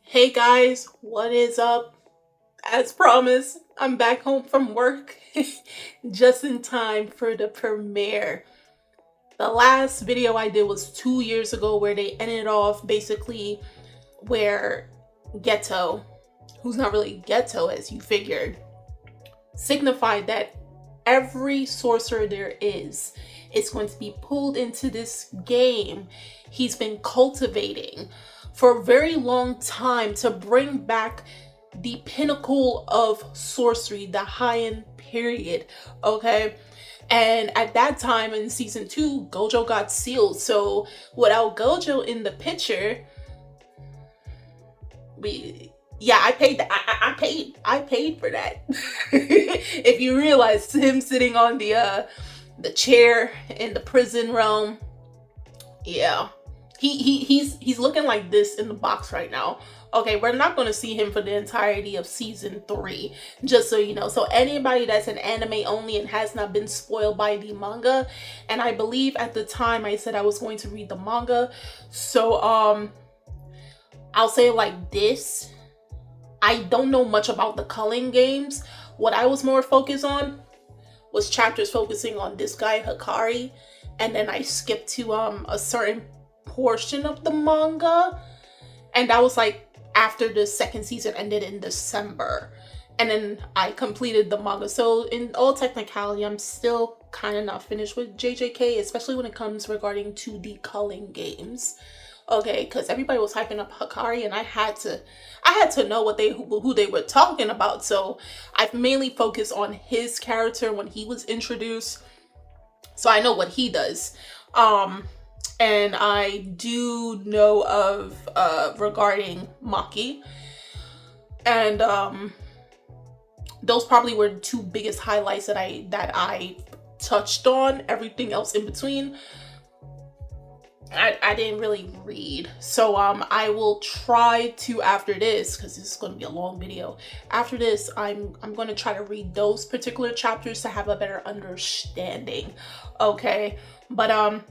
Hey guys, what is up? As promised, I'm back home from work just in time for the premiere. The last video I did was 2 years ago where they ended off basically where Ghetto, who's not really Ghetto as you figured, signified that every sorcerer there is going to be pulled into this game he's been cultivating for a very long time to bring back the pinnacle of sorcery, the high-end period. Okay. And at that time in season 2, Gojo got sealed. So without Gojo in the picture, we yeah, I paid that. I paid for that. If you realize him sitting on the chair in the prison realm, yeah, he's looking like this in the box right now. Okay, we're not going to see him for the entirety of season 3, just so you know. So anybody that's an anime only and has not been spoiled by the manga, and I believe at the time I said I was going to read the manga, so I'll say it like this. I don't know much about the culling games. What I was more focused on was chapters focusing on this guy Hikari, and then I skipped to a certain portion of the manga, and that was like after the second season ended in December, and then I completed the manga. So in all technicality, I'm still kind of not finished with JJK, especially when it comes regarding to the culling games. Okay, because everybody was hyping up Hikari, and I had to know who they were talking about. So I've mainly focused on his character when he was introduced, so I know what he does. And I do know of regarding Maki, and those probably were the two biggest highlights that I touched on. Everything else in between, I didn't really read. So I will try to, after this, because this is going to be a long video, after this I'm going to try to read those particular chapters to have a better understanding. Okay, but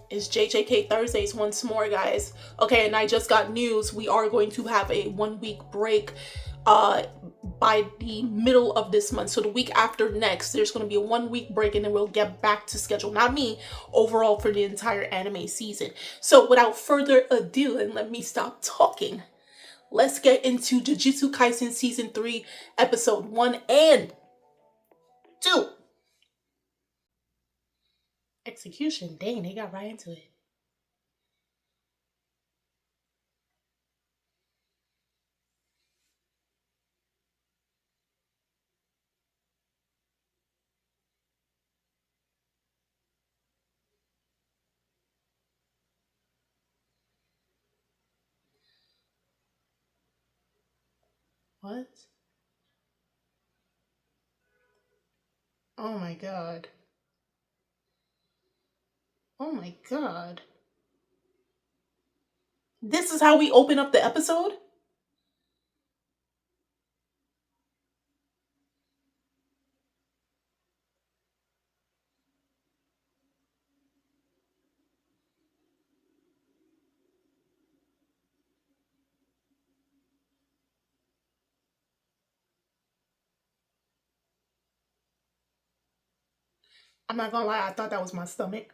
it's JJK Thursdays once more, guys. Okay, and I just got news. We are going to have a 1-week break by the middle of this month. So the week after next, there's going to be a 1-week break, and then we'll get back to schedule. Not me, overall for the entire anime season. So without further ado, and let me stop talking, let's get into Jujutsu Kaisen season 3, episode 1 and 2. Execution. Dang, they got right into it. What? Oh my god. Oh my god. This is how we open up the episode? I'm not gonna lie, I thought that was my stomach.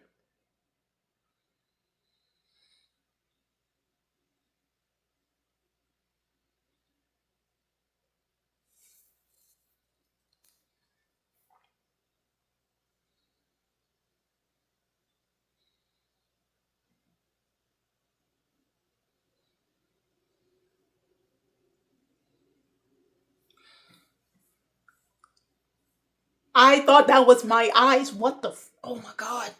I thought that was my eyes. What the oh my god.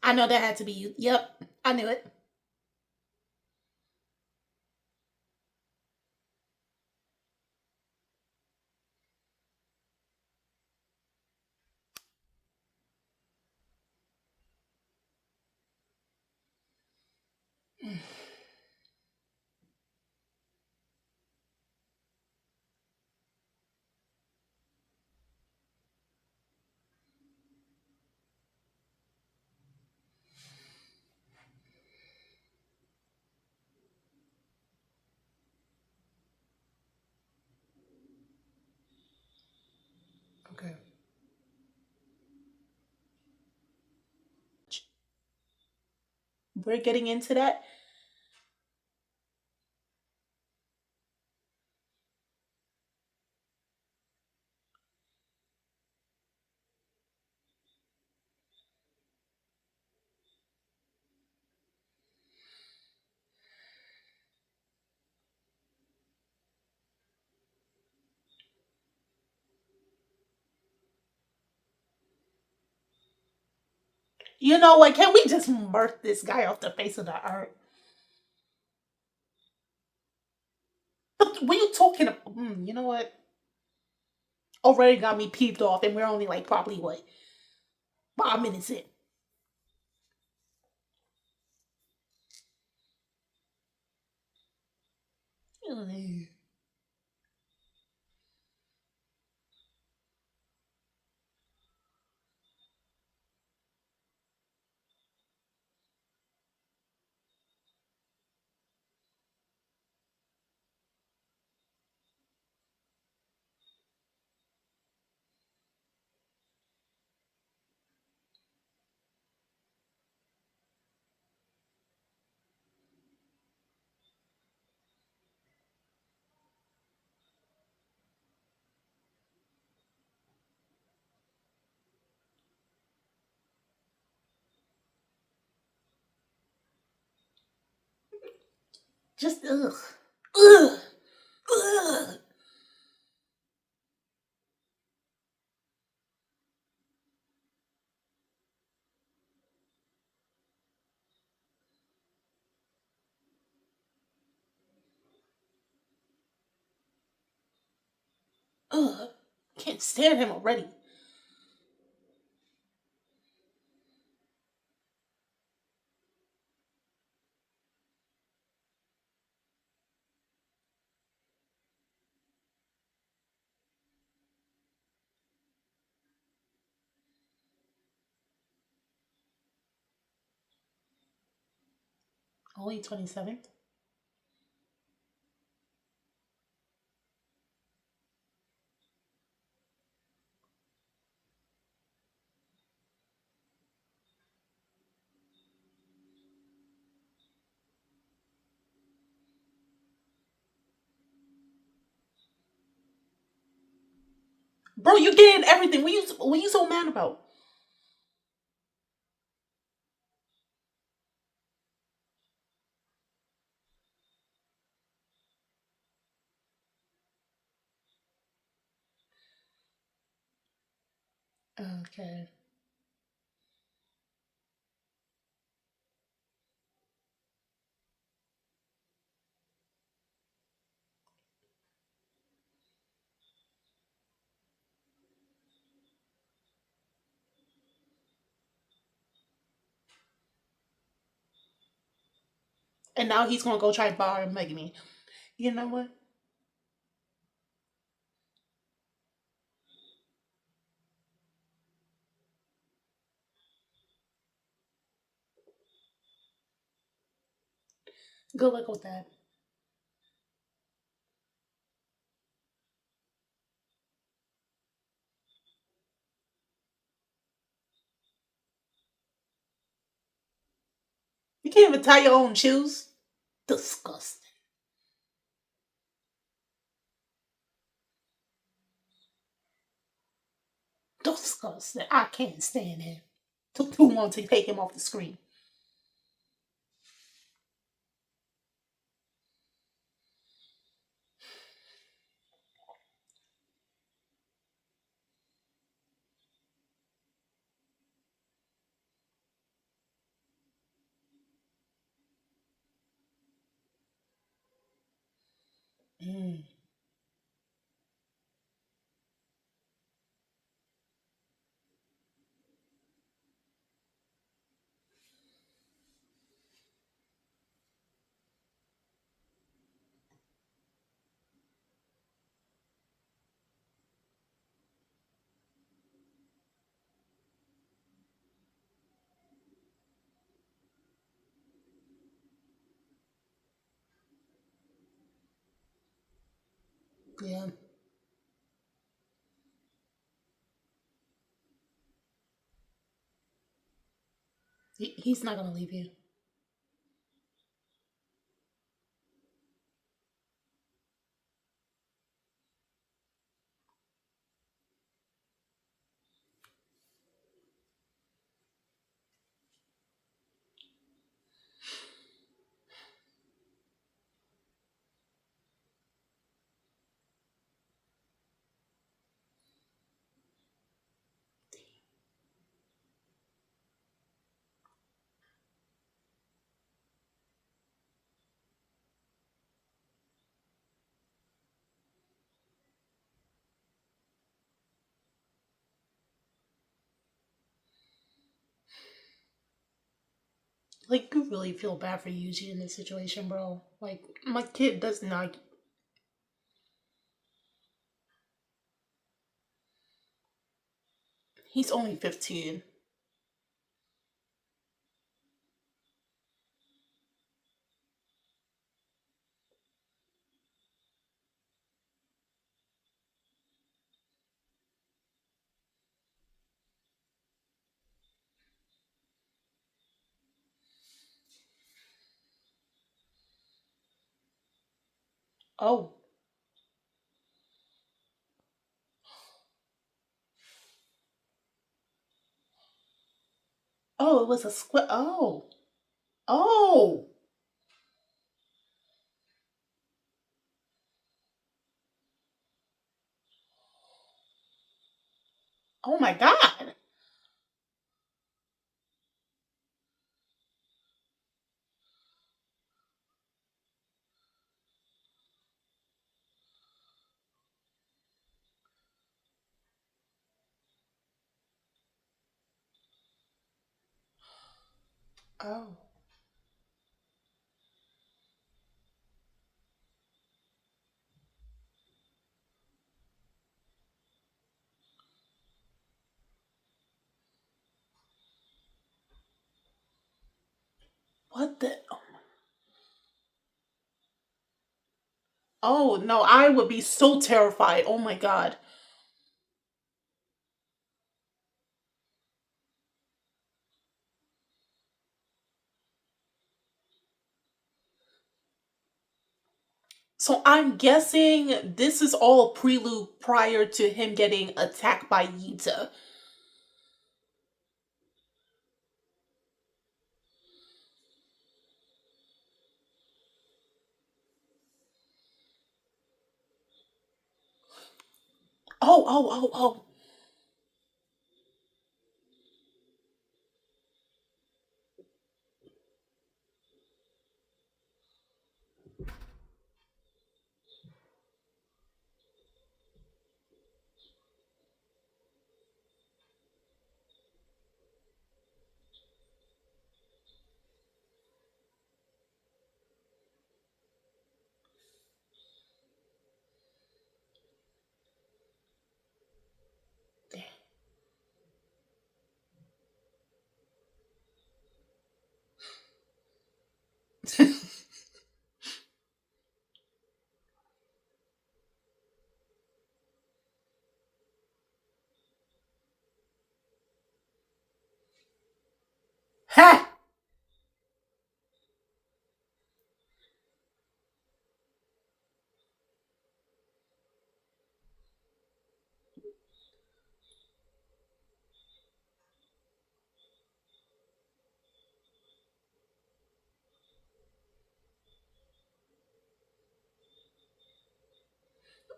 I know that had to be you. Yep, I knew it. Okay. We're getting into that. You know what? Can we just murk this guy off the face of the earth? What are you talking about? You know what? Already got me peeved off, and we're only like probably what 5 minutes in. Ugh. Just ugh, ugh, ugh, ugh. Can't stand him already. Only 27th. Bro, you getting everything. What you so mad about? Okay. And now he's gonna go try bar and Megami. You know what? Good luck with that. You can't even tie your own shoes. Disgusting. Disgusting. I can't stand him. Took too long to take him off the screen. Mm. Yeah. He's not gonna leave you. Like, you really feel bad for Yuji in this situation, bro. Like, my kid does not. He's only 15. Oh. Oh, it was a squid. Oh. Oh. Oh my god. Oh. What the? Oh no, I would be so terrified. Oh my god. So I'm guessing this is all prelude prior to him getting attacked by Yuta. Oh, oh, oh, oh. Ha!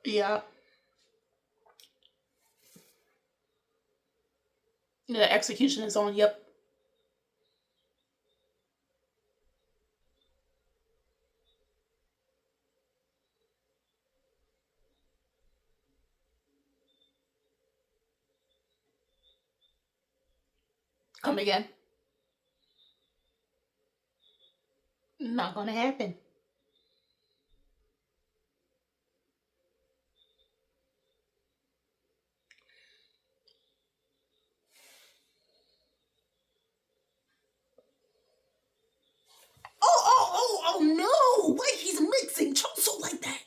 Yeah. The execution is on. Yep. Come again. Not gonna happen. Oh no! Why he's mixing Choso like that?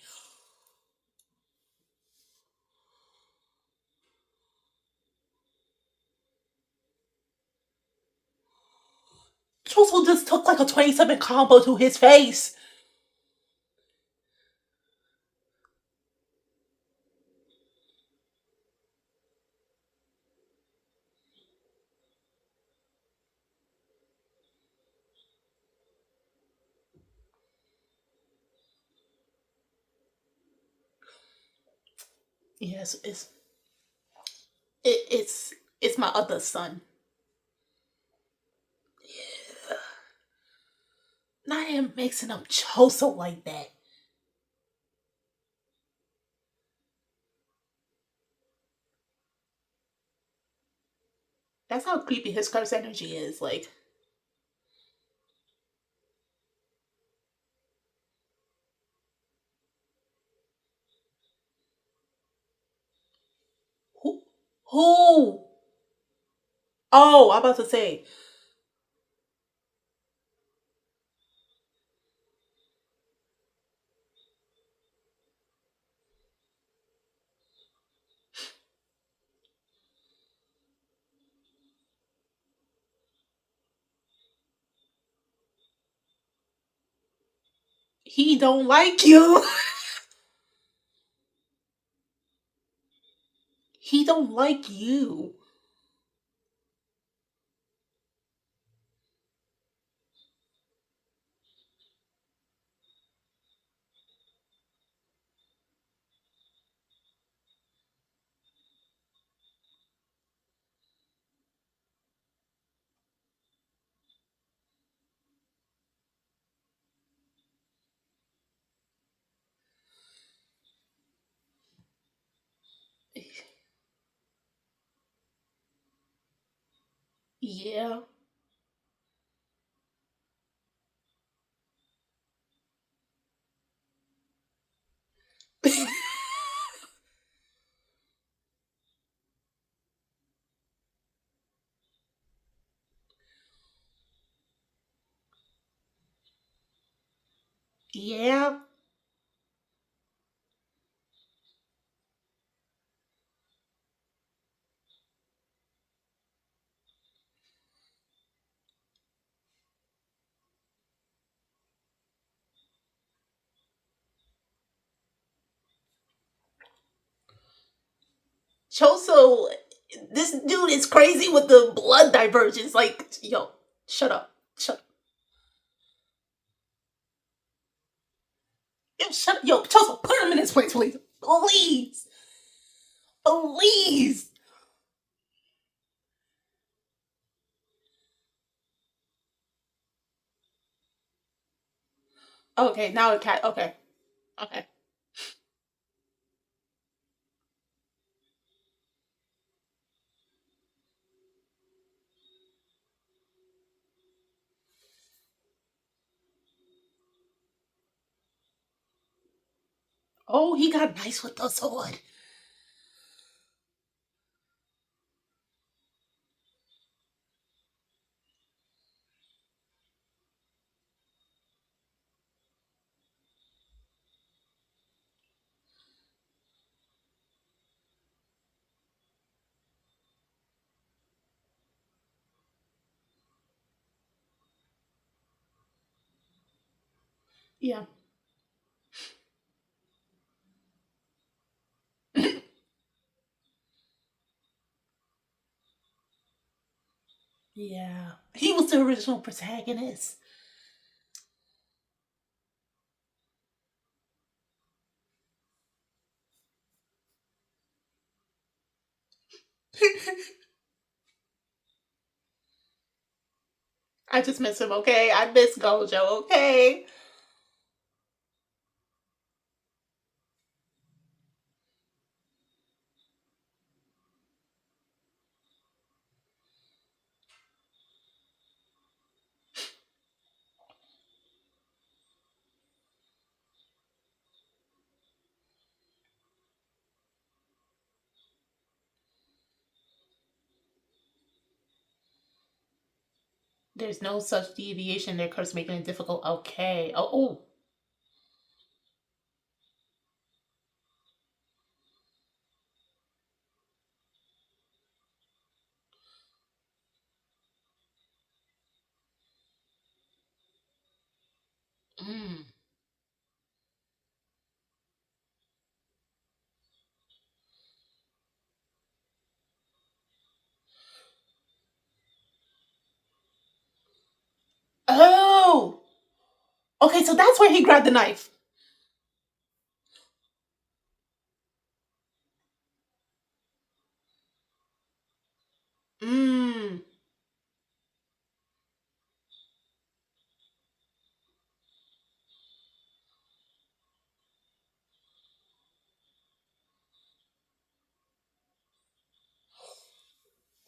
Choso just took like a 27 combo to his face. Yes, it's my other son. Yeah. Not him mixing up Choso like that. That's how creepy his curse energy is. Like, who? Who? Oh, I'm about to say he don't like you. He don't like you. Yeah. Yeah. Choso, this dude is crazy with the blood divergence. Like, yo, shut up. Shut Yo, shut Yo, Choso, put him in his place, please. Please. Please. Okay, now it can okay. Okay. Oh, he got nice with the sword. Yeah. Yeah. He was the original protagonist. I just miss him, okay? I miss Gojo, okay? There's no such deviation. Their curse making it difficult. Okay. Oh. Mm. Oh. Okay, so that's where he grabbed the knife. Mm.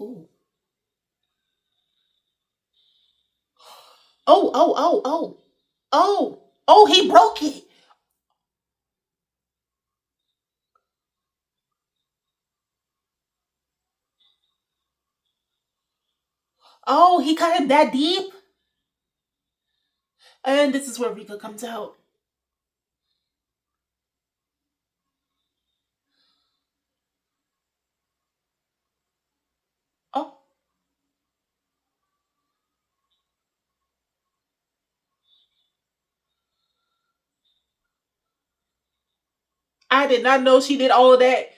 Ooh. Oh. Oh. Oh, he broke it. Oh, he cut him that deep. And this is where Rika comes out. Oh, I did not know she did all of that.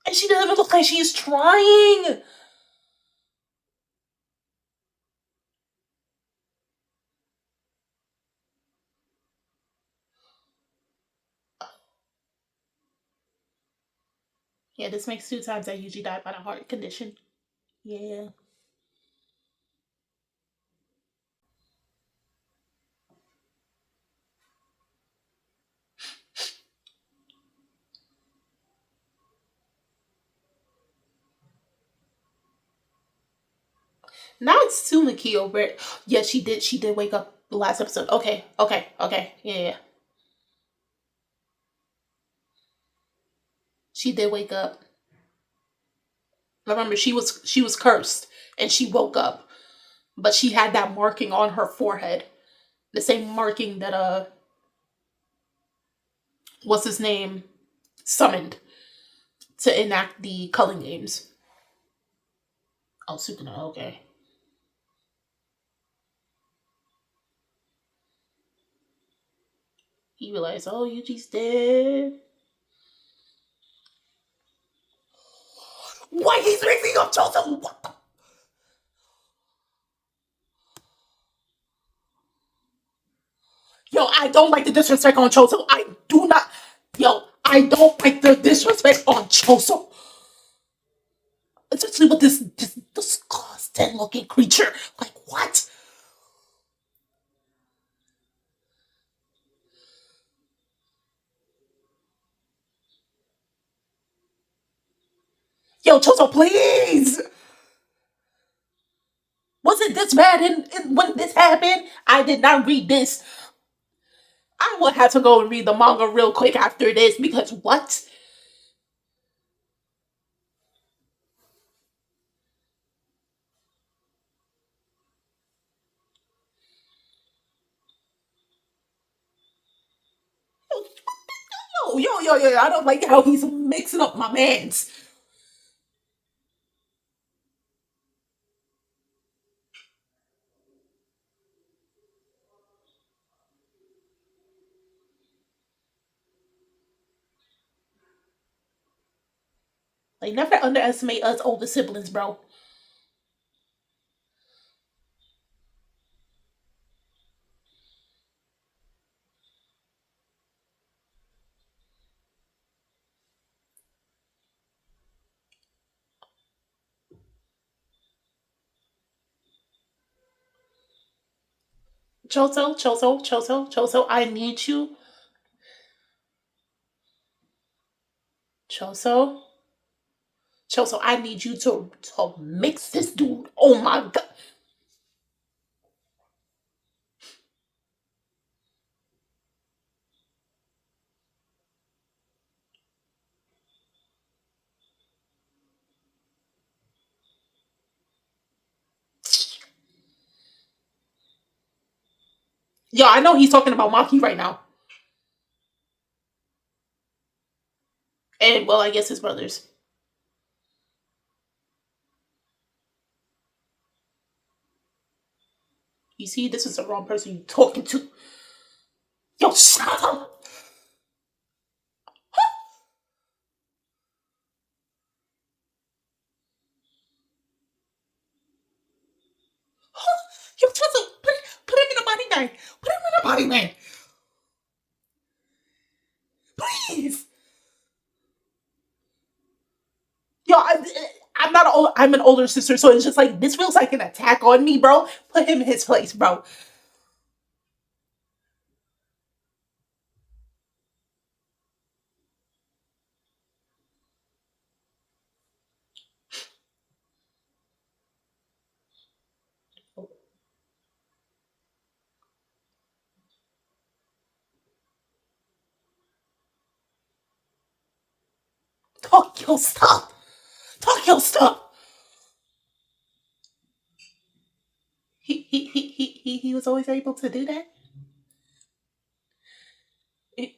And she doesn't even look like she's trying. Yeah, this makes 2 times that Yuji died by a heart condition. Yeah. Now it's Tsumaki over it. Yeah, she did. She did wake up the last episode. Okay. Yeah. She did wake up. Remember, she was cursed and she woke up, but she had that marking on her forehead, the same marking that what's his name summoned to enact the culling games. Oh, Sukuna. Okay. He realized, oh, Yuji's dead. Why he's mixing up Chozo? What the? Yo, I don't like the disrespect on Chozo. I do not. Yo, I don't like the disrespect on Chozo. Especially with this disgusting looking creature. Like, what? Yo, Chozo, please! Was it this bad when this happened? I did not read this. I would have to go and read the manga real quick after this because what? Yo. I don't like how he's mixing up my mans. Like, never underestimate us older siblings, bro. Choso, I need you. Choso, I need you to mix this dude. Oh my god. Yo, I know he's talking about Maki right now. And, well, I guess his brothers. You see, this is the wrong person you're talking to. Yo, shut up. Yo, shut up. Put him in a body bag. Put him in a body bag. Please. Yo, I'm not old. I'm an older sister, so it's just like this feels like an attack on me, bro. Put him in his place, bro. Talk your stuff. Talk your stuff. He was always able to do that. He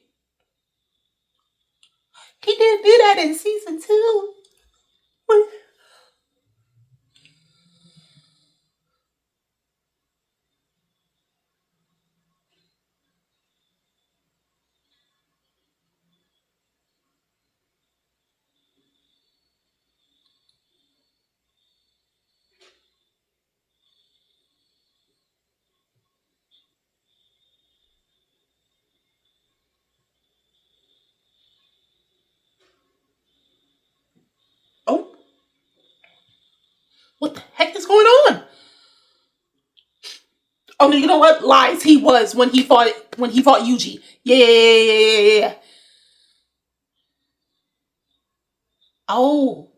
didn't do that in season 2. What? 哦 What the heck is going on? Oh no, you know what? Lies. He was when he fought Yuji. Yeah. Oh,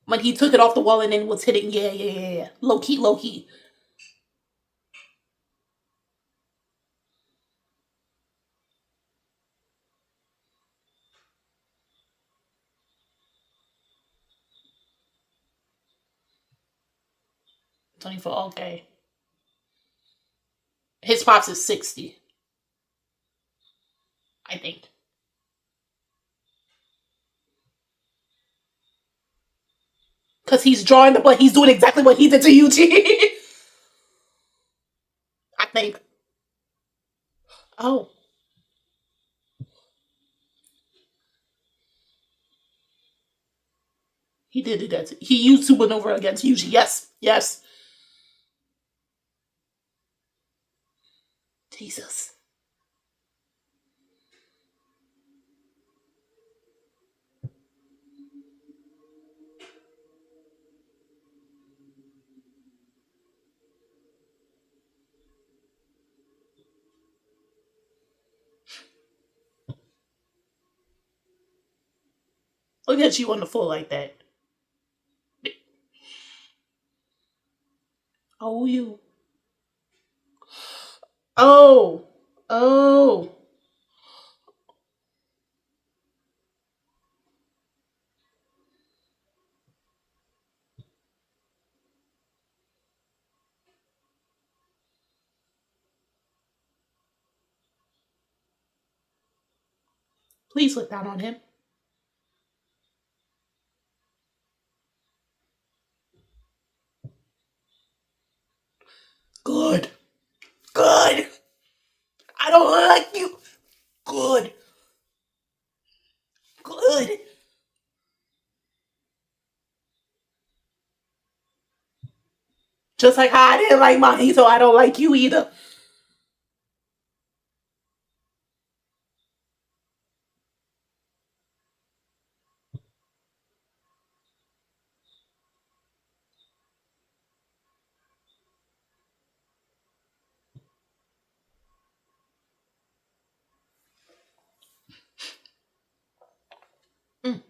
when he took it off the wall and then was hitting. Yeah. Low key, low key. 24. Okay. His pops is 60, I think. Because he's drawing the blood. He's doing exactly what he did to Yuji. I think. Oh, he did do that. He used Supernova against Yuji. Yes. Jesus. Look at you on the floor like that. Oh, you. Oh. Oh. Please look down on him. Good. Good. I don't like you. Good. Good. Just like how I didn't like Monty, so I don't like you either. Mm.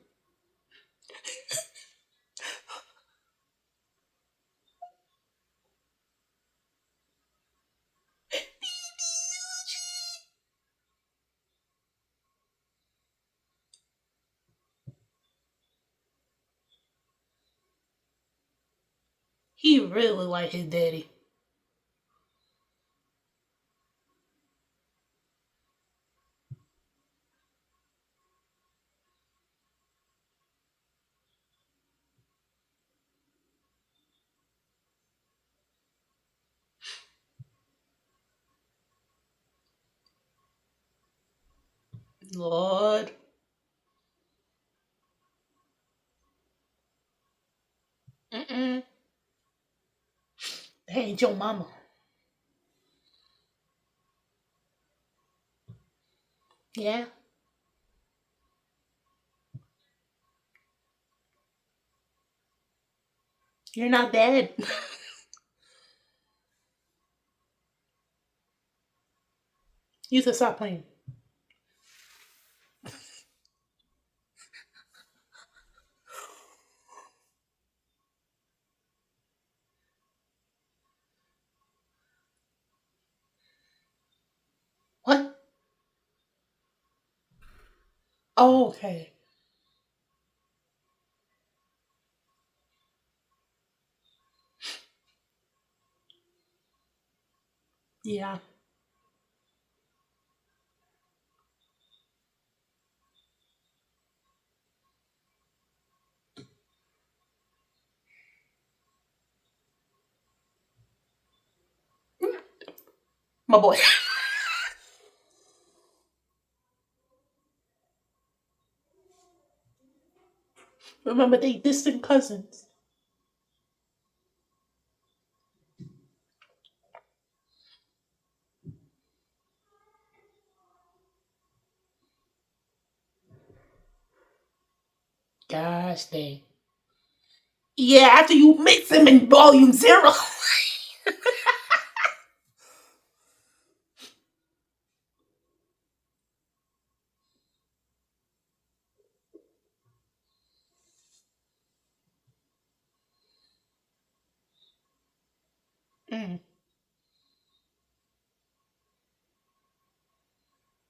He really like his daddy. Lord. Mm-mm. That ain't your mama. Yeah. You're not dead. You should stop playing. What? Oh, okay. Yeah. My boy. Remember, they distant cousins. Gosh dang. Yeah, after you mix them in volume zero. Mm.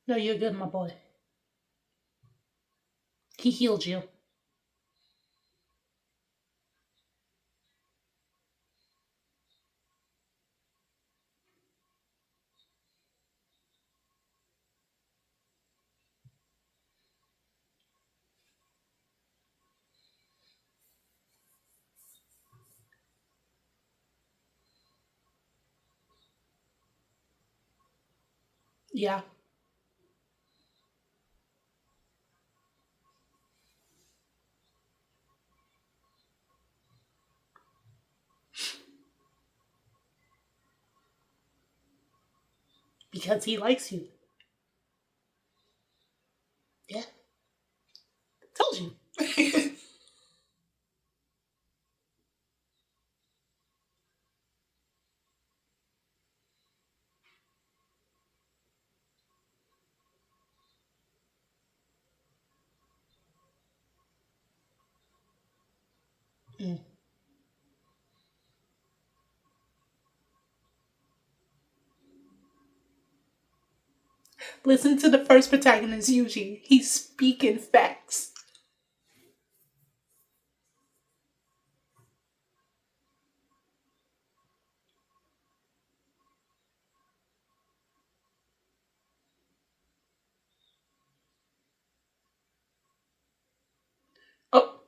No, you're good, my boy. He healed you. Yeah. Because he likes you. Yeah. Told you. Mm. Listen to the first protagonist, Yuji. He's speaking facts. Oh,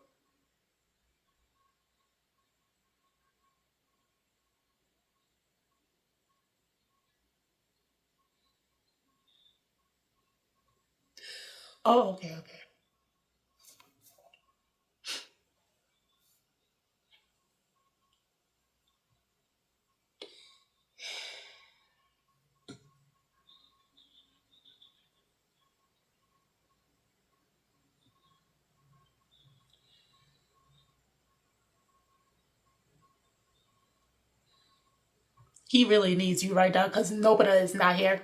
oh, okay, okay. He really needs you right now because nobody is not here.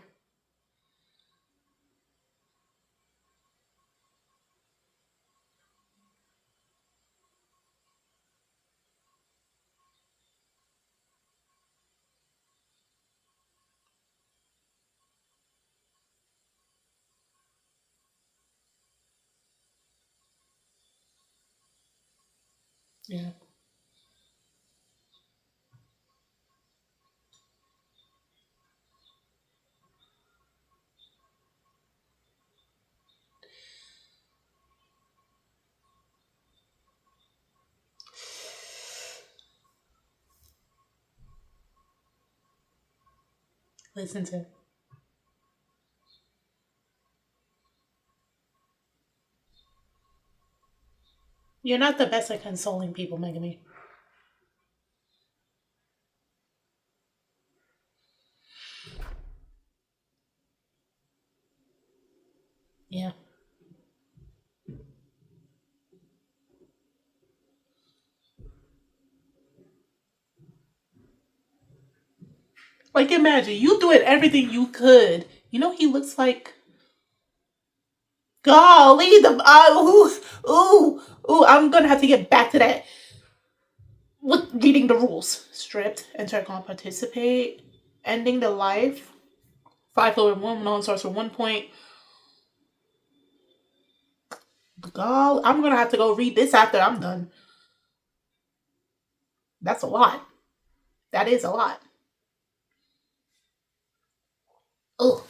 Yeah. Listen to. You're not the best at consoling people, Megami. Yeah. Like, imagine you doing everything you could. You know, he looks like. Golly, the. Ooh. I'm gonna have to get back to that. With reading the rules. Stripped, enter, can't participate. Ending the life. 5 over 1, no one starts for 1 point. God, I'm gonna have to go read this after I'm done. That's a lot. That is a lot. Oh.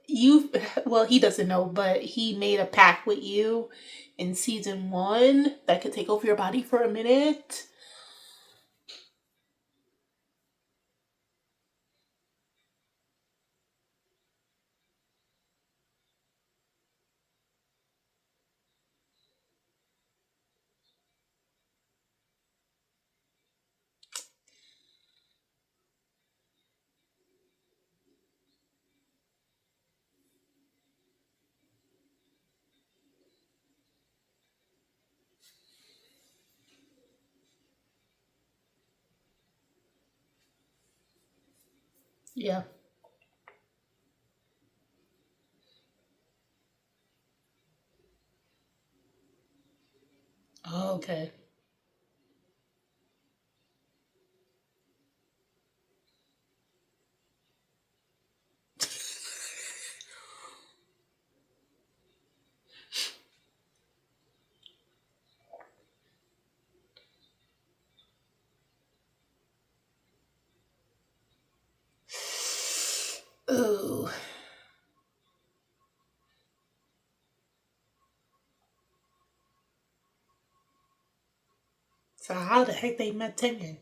You, well, he doesn't know, but he made a pact with you in season 1 that could take over your body for a minute. Yeah. Oh, okay. Ooh. So how the heck they met Tengen?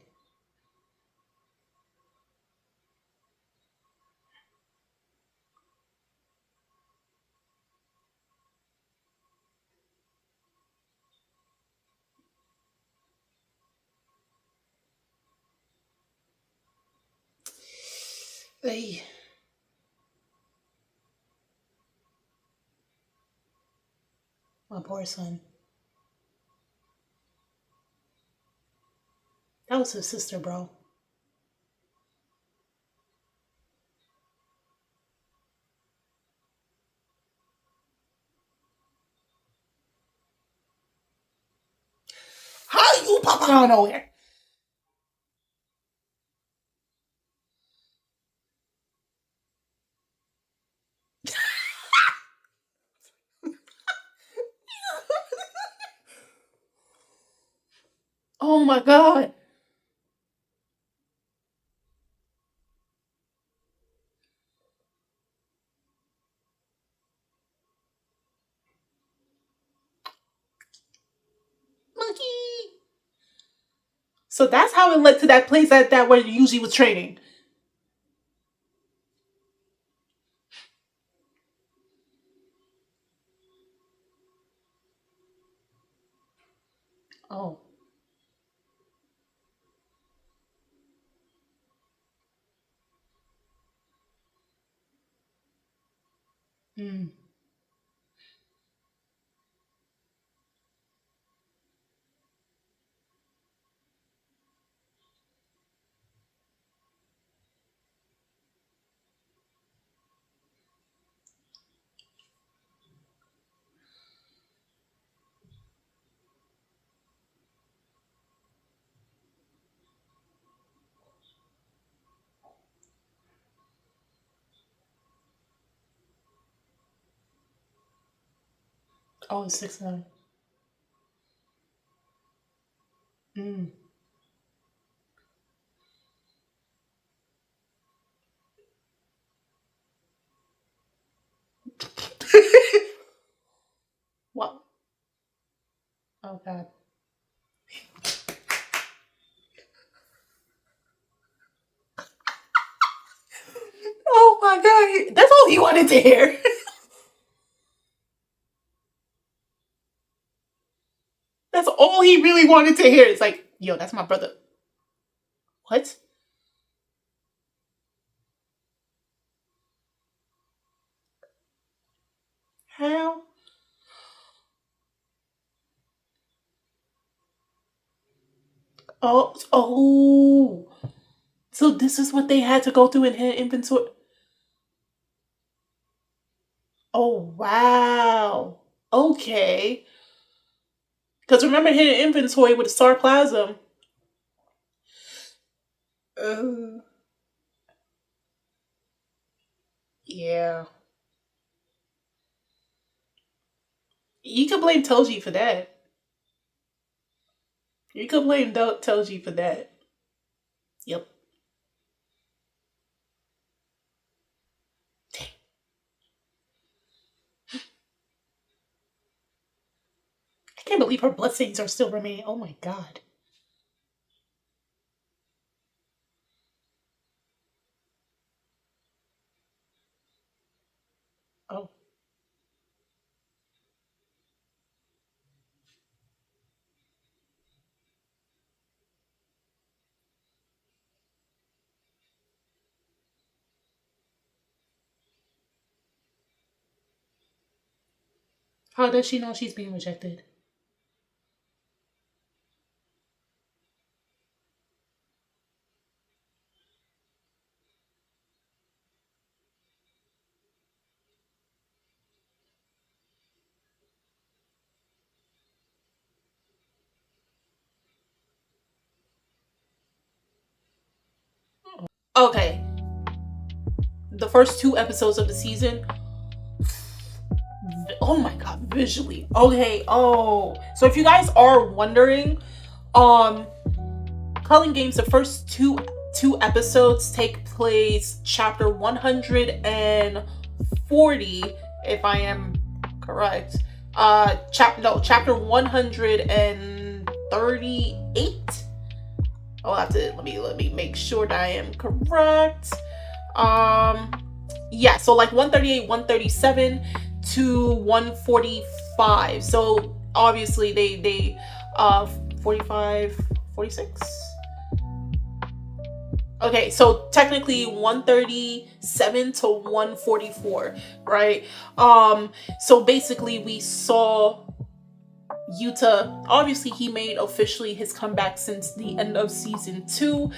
Hey, my poor son. That was his sister, bro. How you pop out of nowhere? Oh my god. Monkey. So that's how it led to that place that where Yuji was training. Oh. Mm. Oh, it's 6-9. Mm. What? Oh God. Oh my God. That's all he wanted to hear. That's all he really wanted to hear. It's like, yo, that's my brother. What? How? Oh. So this is what they had to go through in hidden inventory. Oh wow. Okay. Because remember hidden inventory with the star plasm. Uh, yeah. You could blame Toji for that. You could blame Toji for that. Yep. I can't believe her bloodstains are still remaining. Oh my God. Oh. How does she know she's being rejected? Okay. The first two episodes of the season. Oh my God, visually. Okay. Oh. So if you guys are wondering, um, Culling Games, the first two episodes take place chapter 140, if I am correct. Chapter 138. I'll have to let me make sure that I am correct. Yeah, so like 138, 137 to 145. So obviously they 45, 46. Okay, so technically 137 to 144, right? So basically we saw Yuta, obviously he made officially his comeback since the end of season 2,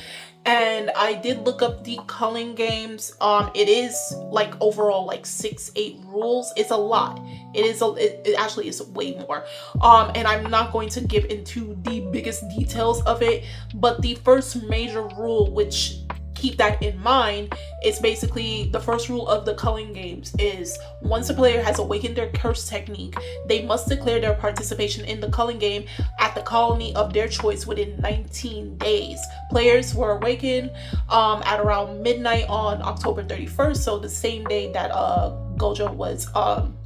and I did look up the Culling Games. It is like overall like 6-8 rules. It's a lot. It actually is way more. And I'm not going to give into the biggest details of it, but the first major rule, which keep that in mind, is basically the first rule of the Culling Games is once a player has awakened their curse technique, they must declare their participation in the Culling Game at the colony of their choice within 19 days. Players were awakened at around midnight on October 31st, so the same day that Gojo was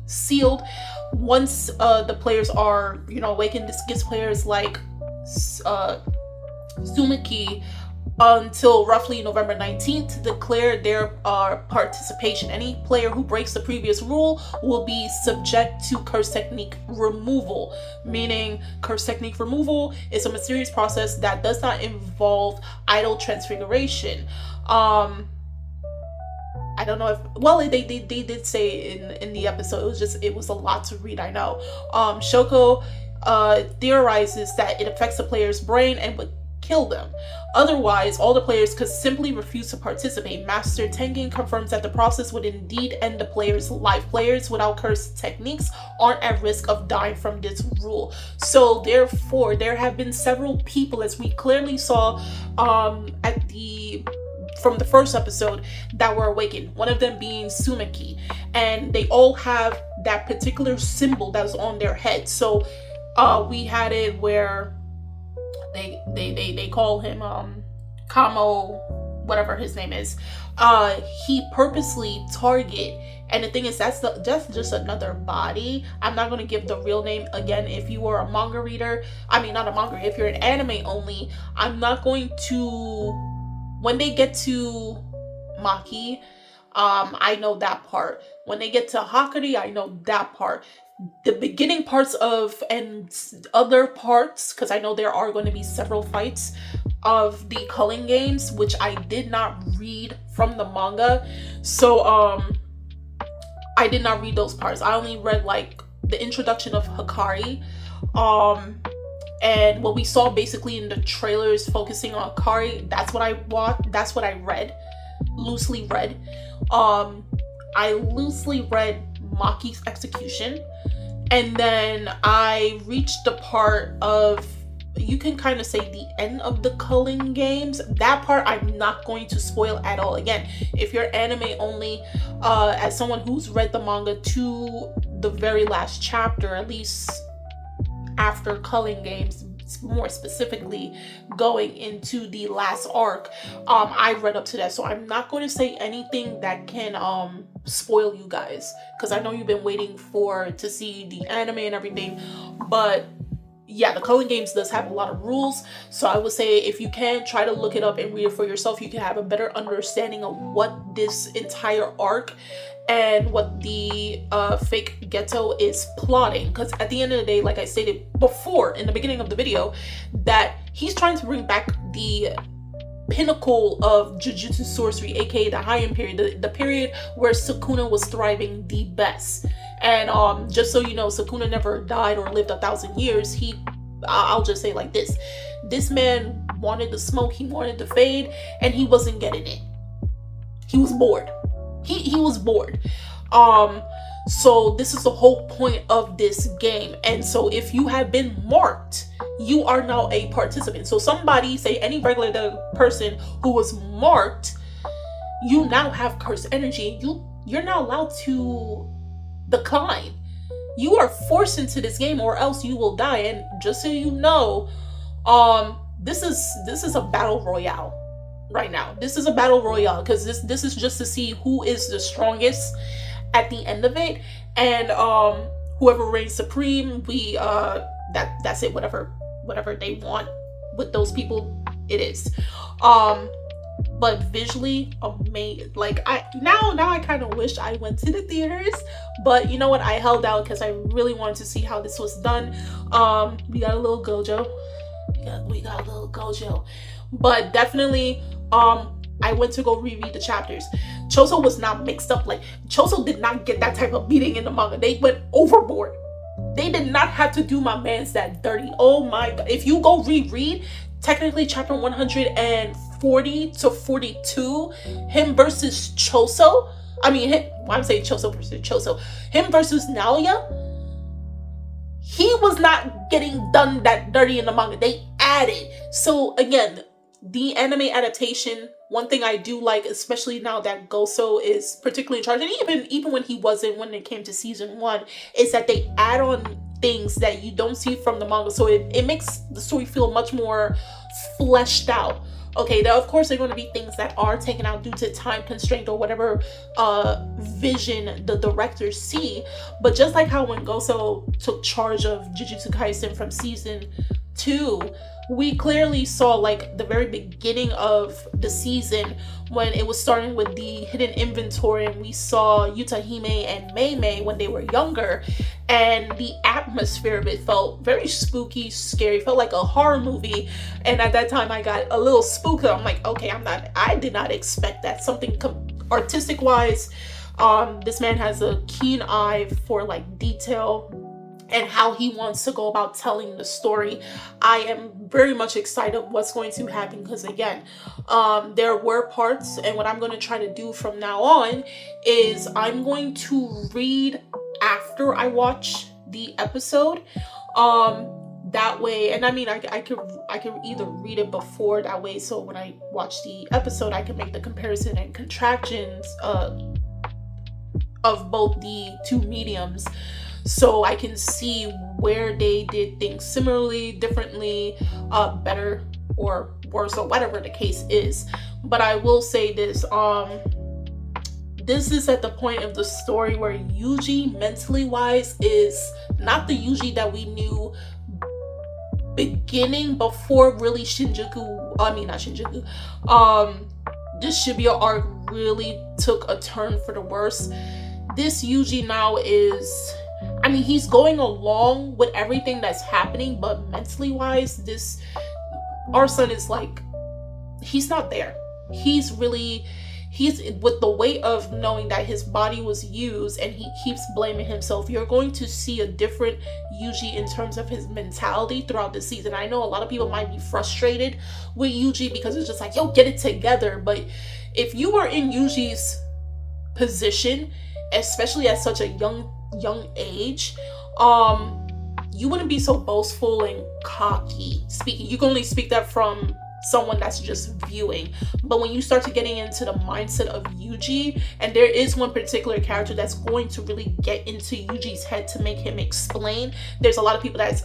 sealed. Once the players are awakened, this gives players like Sumiki until roughly November 19th to declare their participation. Any player who breaks the previous rule will be subject to curse technique removal, meaning curse technique removal is a mysterious process that does not involve idle transfiguration. I don't know if, well, they did say in the episode, it was a lot to read, I know. Shoko theorizes that it affects the player's brain and would kill them. Otherwise, all the players could simply refuse to participate. Master Tengen confirms that the process would indeed end the player's life. Players without curse techniques aren't at risk of dying from this rule. So therefore, there have been several people, as we clearly saw from the first episode, that were awakened. One of them being Sumiki, and they all have that particular symbol that was on their head. So we had it where they call him Kamo whatever his name is, he purposely target. And the thing is, that's just another body. I'm not going to give the real name again. If you are a manga reader, I mean, not a manga, if you're an anime only, I'm not going to, when they get to Maki, I know that part. When they get to Hakari, I know that part. The beginning parts of, and other parts, because I know there are going to be several fights of the Culling Games, which I did not read from the manga. So, I did not read those parts. I only read like the introduction of Hikari, and what we saw basically in the trailers focusing on Hikari. That's what I watched. That's what I read, loosely read. I loosely read Maki's execution, and then I reached the part of, you can kind of say, the end of the Culling Games. That part I'm not going to spoil at all. Again, if you're anime only, as someone who's read the manga to the very last chapter, at least after Culling Games, more specifically going into the last arc, I read up to that, so I'm not going to say anything that can spoil you guys, because I know you've been waiting to see the anime and everything. But yeah, the Culling Games does have a lot of rules, so I would say if you can, try to look it up and read it for yourself. You can have a better understanding of what this entire arc and what the fake Geto is plotting. Because at the end of the day, like I stated before in the beginning of the video, that he's trying to bring back the pinnacle of Jujutsu sorcery, aka the Heian period, the period where Sukuna was thriving the best. And just so you know, Sukuna never died or lived 1,000 years. I'll just say like this man wanted the smoke, he wanted the fade, and he wasn't getting it. He was bored. He was bored. So this is the whole point of this game. And so if you have been marked, you are now a participant. So somebody, say any regular person who was marked, you now have cursed energy. You're not allowed to decline. You are forced into this game, or else you will die. And just so you know, this is a battle royale right now. This is a battle royale, because this is just to see who is the strongest at the end of it. And whoever reigns supreme, that's it. Whatever they want with those people, it is. But visually amazing. Like now I kind of wish I went to the theaters, but you know what, I held out because I really wanted to see how this was done. We got a little Gojo. We got a little Gojo. But definitely, I went to go reread the chapters. Choso was not mixed up. Like, Choso did not get that type of beating in the manga. They went overboard. They did not have to do my man's that dirty. Oh my god. If you go reread, technically chapter 140 to 42, him versus Choso. I'm saying Choso versus Choso. Him versus Naoya. He was not getting done that dirty in the manga. They added. So again, the anime adaptation, one thing I do like, especially now that Goso is particularly in charge, and even when he wasn't, when it came to season 1, is that they add on things that you don't see from the manga. So it makes the story feel much more fleshed out. Okay, now of course there are going to be things that are taken out due to time constraint or whatever vision the directors see. But just like how when Goso took charge of Jujutsu Kaisen from season 2, we clearly saw like the very beginning of the season when it was starting with the hidden inventory, and we saw Yuta, Hime, and Mei when they were younger, and the atmosphere of it felt very spooky, scary, felt like a horror movie. And at that time I got a little spooked. I'm like, okay, I did not expect that. Something artistic wise, this man has a keen eye for like detail and how he wants to go about telling the story. I am very much excited what's going to happen, because again, there were parts, and what I'm going to try to do from now on is I'm going to read after I watch the episode. That way, and I could either read it before, that way, so when I watch the episode I can make the comparison and contractions of both the two mediums, so I can see where they did things similarly, differently, better or worse, or whatever the case is. But I will say this, this is at the point of the story where Yuji, mentally wise, is not the Yuji that we knew beginning before really this Shibuya arc really took a turn for the worse. This Yuji now is, he's going along with everything that's happening, but mentally wise, our son is like, he's not there. He's with the weight of knowing that his body was used, and he keeps blaming himself. You're going to see a different Yuji in terms of his mentality throughout the season. I know a lot of people might be frustrated with Yuji because it's just like, yo, get it together. But if you were in Yuji's position, especially at such a young age, you wouldn't be so boastful and cocky speaking. You can only speak that from someone that's just viewing. But when you start to getting into the mindset of Yuji, and there is one particular character that's going to really get into Yuji's head to make him explain, there's a lot of people that's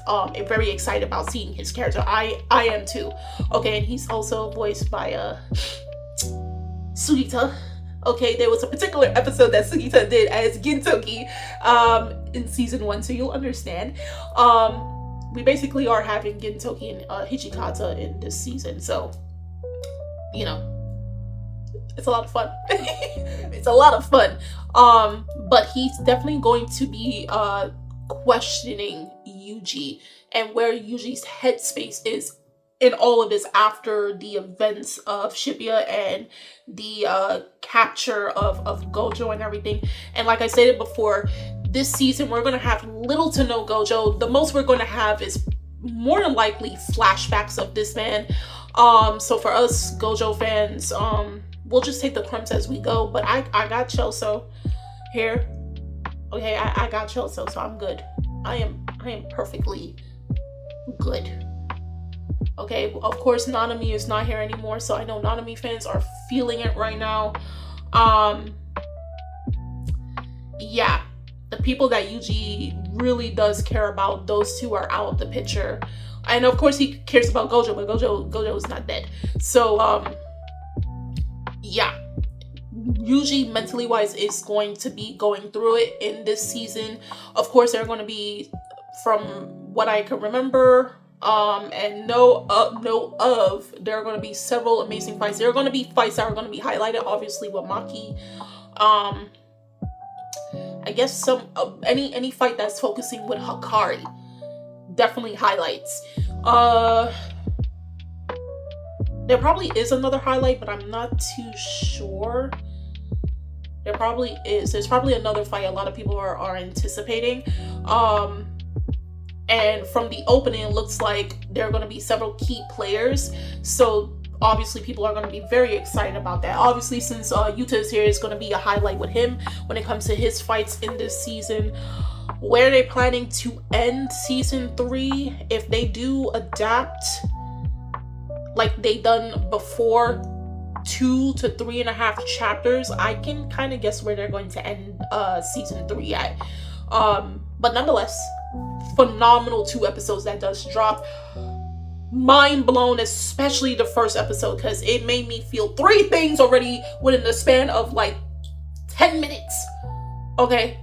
very excited about seeing his character. I am too. Okay, and he's also voiced by Sugita. Okay, there was a particular episode that Sugita did as Gintoki in season 1, so you'll understand. We basically are having Gintoki and Hijikata in this season, so it's a lot of fun. It's a lot of fun. But he's definitely going to be questioning Yuji and where Yuji's headspace is in all of this after the events of Shibuya and the capture of Gojo and everything. And like I stated before, this season we're going to have little to no Gojo. The most we're going to have is more than likely flashbacks of this man. So for us Gojo fans, we'll just take the crumbs as we go. But I got Choso here. Okay, I got Choso, so I'm good. I am perfectly good. Okay, of course Nanami is not here anymore, so I know Nanami fans are feeling it right now. Yeah, the people that Yuji really does care about, those two are out of the picture. And of course he cares about Gojo, but Gojo is not dead. So yeah, Yuji mentally wise is going to be going through it in this season. Of course there are going to be, from what I can remember and know of, there are going to be several amazing fights. There are going to be fights that are going to be highlighted, obviously with Maki. I guess some any fight that's focusing with Hakari definitely highlights. There probably is another highlight, but I'm not too sure. There probably is. There's probably another fight a lot of people are anticipating. And from the opening, it looks like there are going to be several key players. So obviously people are going to be very excited about that. Obviously, since Yuta is here, it's going to be a highlight with him when it comes to his fights in this season. Where are they planning to end season 3? If they do adapt like they done before, 2 to 3.5 chapters, I can kind of guess where they're going to end season 3 at. But nonetheless, phenomenal 2 episodes that does drop. Mind blown, especially the first episode, because it made me feel 3 things already within the span of like 10 minutes. Okay,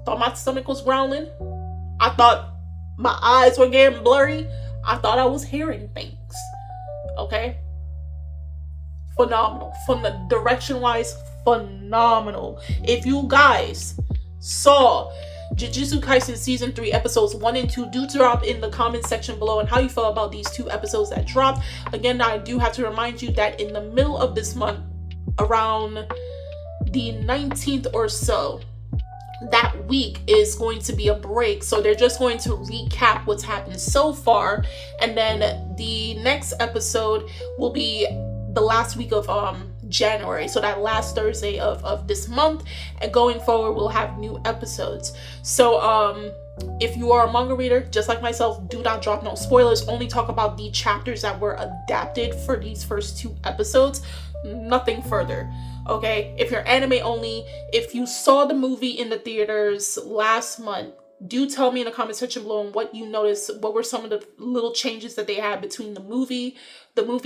thought my stomach was growling. I thought my eyes were getting blurry. I thought I was hearing things. Okay, phenomenal. From the direction wise, phenomenal. If you guys saw Jujutsu Kaisen season 3 episodes 1 and 2, do drop in the comment section below and how you feel about these 2 episodes that dropped. Again, I do have to remind you that in the middle of this month, around the 19th or so, that week is going to be a break. So they're just going to recap what's happened so far, and then the next episode will be the last week of January, so that last Thursday of this month, and going forward we'll have new episodes. So if you are a manga reader just like myself, do not drop no spoilers. Only talk about the chapters that were adapted for these first 2 episodes, nothing further. Okay, if you're anime only, if you saw the movie in the theaters last month, Do tell me in the comment section below what you noticed. What were some of the little changes that they had between the movie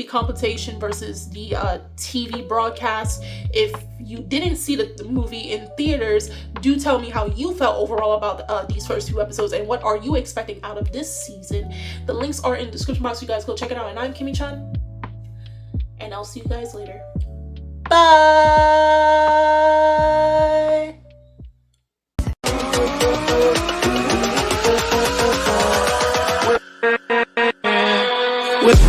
competition versus the TV broadcast. If you didn't see the movie in theaters, do tell me how you felt overall about these first 2 episodes, and what are you expecting out of this season. The links are in the description box, so you guys go check it out. And I'm Kimmy-chan, and I'll see you guys later. Bye. With